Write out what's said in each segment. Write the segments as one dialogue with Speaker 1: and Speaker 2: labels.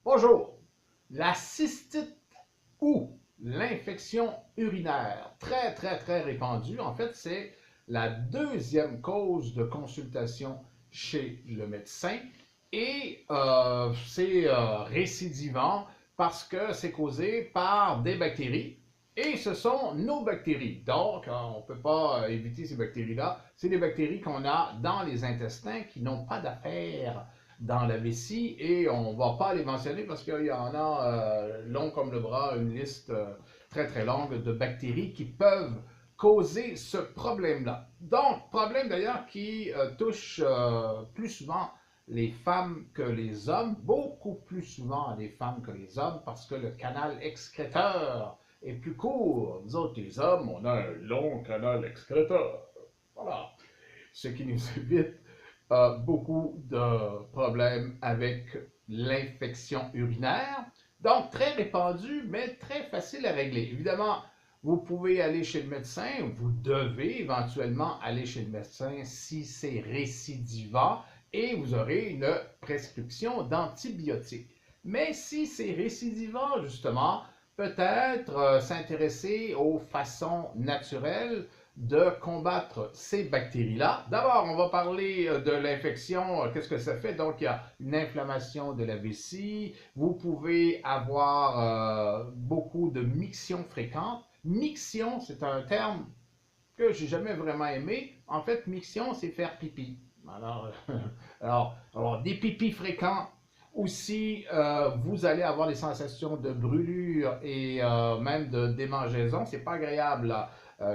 Speaker 1: Bonjour. La cystite ou l'infection urinaire, très répandue. En fait, c'est la deuxième cause de consultation chez le médecin et c'est récidivant parce que c'est causé par des bactéries et ce sont nos bactéries. Donc, on ne peut pas éviter ces bactéries-là. C'est des bactéries qu'on a dans les intestins qui n'ont pas d'affaires dans la vessie et on ne va pas les mentionner parce qu'il y en a long comme le bras, une liste très longue de bactéries qui peuvent causer ce problème-là. Donc, problème d'ailleurs qui touche plus souvent les femmes que les hommes, beaucoup plus souvent les femmes que les hommes parce que le canal excréteur est plus court. Nous autres, les hommes, on a un long canal excréteur. Voilà. Ce qui nous évite beaucoup de problèmes avec l'infection urinaire. Donc, très répandu, mais très facile à régler. Évidemment, vous pouvez aller chez le médecin, vous devez éventuellement aller chez le médecin si c'est récidivant et vous aurez une prescription d'antibiotiques. Mais si c'est récidivant, justement, peut-être s'intéresser aux façons naturelles de combattre ces bactéries-là. D'abord, on va parler de l'infection. Qu'est-ce que ça fait? Donc, il y a une inflammation de la vessie. Vous pouvez avoir beaucoup de mictions fréquentes. Miction, c'est un terme que j'ai jamais vraiment aimé. En fait, miction, c'est faire pipi. Alors, des pipis fréquents. Aussi, vous allez avoir des sensations de brûlure et même de démangeaison. C'est pas agréable là,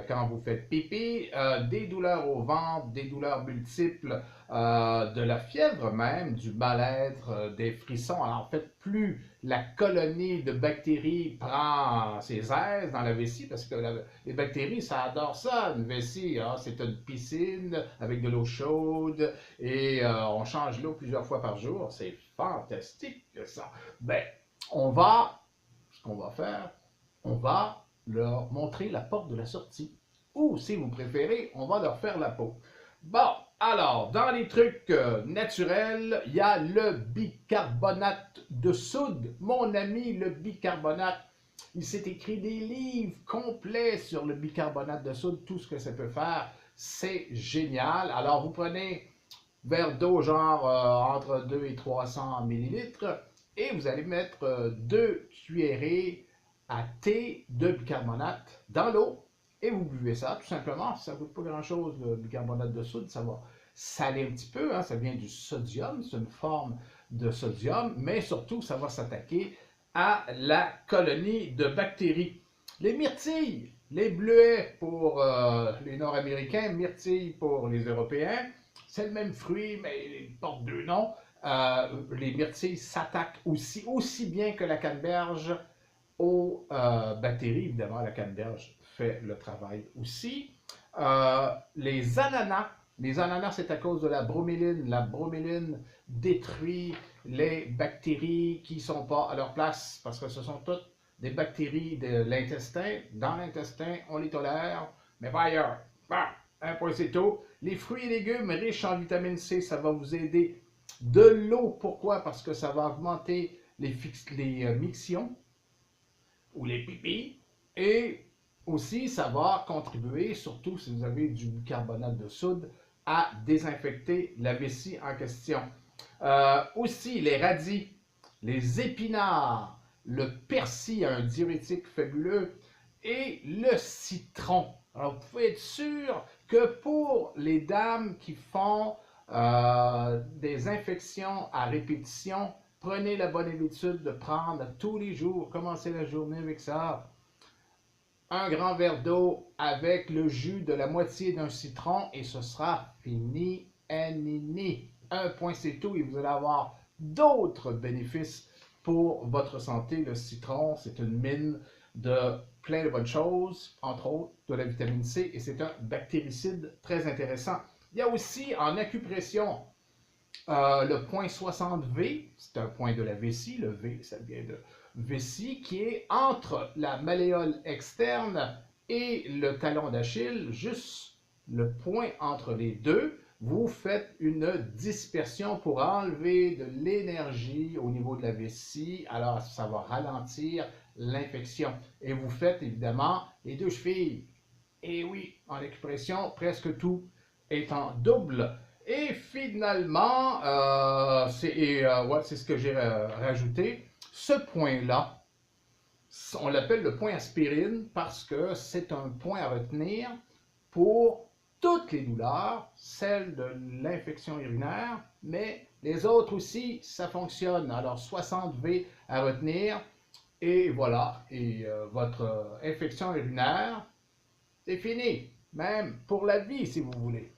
Speaker 1: quand vous faites pipi. Des douleurs au ventre, des douleurs multiples, de la fièvre même, du mal-être, des frissons. Alors, en fait, plus la colonie de bactéries prend ses aises dans la vessie, parce que les bactéries, ça adore ça, une vessie. Hein? C'est une piscine avec de l'eau chaude et on change l'eau plusieurs fois par jour. C'est fantastique ça. Ben, ce qu'on va faire, on va leur montrer la porte de la sortie. Ou, si vous préférez, on va leur faire la peau. Bon, alors, dans les trucs naturels, il y a le bicarbonate de soude. Mon ami, le bicarbonate, il s'est écrit des livres complets sur le bicarbonate de soude, tout ce que ça peut faire. C'est génial. Alors, vous prenez verre d'eau, genre entre 2 et 300 millilitres, et vous allez mettre 2 cuillerées à thé de bicarbonate dans l'eau et vous buvez ça, tout simplement. Ça ne coûte pas grand-chose, le bicarbonate de soude. Ça va saler un petit peu, hein, ça vient du sodium, c'est une forme de sodium, mais surtout, ça va s'attaquer à la colonie de bactéries. Les myrtilles, les bleuets pour les Nord-Américains, myrtilles pour les Européens, c'est le même fruit, mais il porte deux noms. Les myrtilles s'attaquent aussi bien que la canneberge aux bactéries. Évidemment, la canneberge fait le travail aussi. Les ananas, c'est à cause de la broméline. La broméline détruit les bactéries qui ne sont pas à leur place parce que ce sont toutes des bactéries de l'intestin. Dans l'intestin, on les tolère, mais pas ailleurs. Bon, un point c'est tout. Les fruits et légumes riches en vitamine C, ça va vous aider. De l'eau, pourquoi? Parce que ça va augmenter les mictions ou les pipis. Et aussi, ça va contribuer, surtout si vous avez du bicarbonate de soude, à désinfecter la vessie en question. Aussi, les radis, les épinards, le persil, un diurétique fabuleux, et le citron. Alors, vous pouvez être sûr que pour les dames qui font des infections à répétition, prenez la bonne habitude de prendre tous les jours, commencez la journée avec ça, un grand verre d'eau avec le jus de la moitié d'un citron et ce sera fini et nini. Un point c'est tout et vous allez avoir d'autres bénéfices pour votre santé. Le citron, c'est une mine de plein de bonnes choses, entre autres de la vitamine C et c'est un bactéricide très intéressant. Il y a aussi en acupression le point 60V, c'est un point de la vessie, le V, ça vient de vessie, qui est entre la malléole externe et le talon d'Achille, juste le point entre les deux. vous faites une dispersion pour enlever de l'énergie au niveau de la vessie. Alors, ça va ralentir l'infection. Et vous faites évidemment les deux chevilles. Et oui, en expression, presque tout est en double. Et finalement, ouais, c'est ce que j'ai rajouté. Ce point-là, on l'appelle le point aspirine parce que c'est un point à retenir pour toutes les douleurs, celles de l'infection urinaire, mais les autres aussi, ça fonctionne. Alors 60 V à retenir et voilà, et votre infection urinaire, c'est fini, même pour la vie si vous voulez.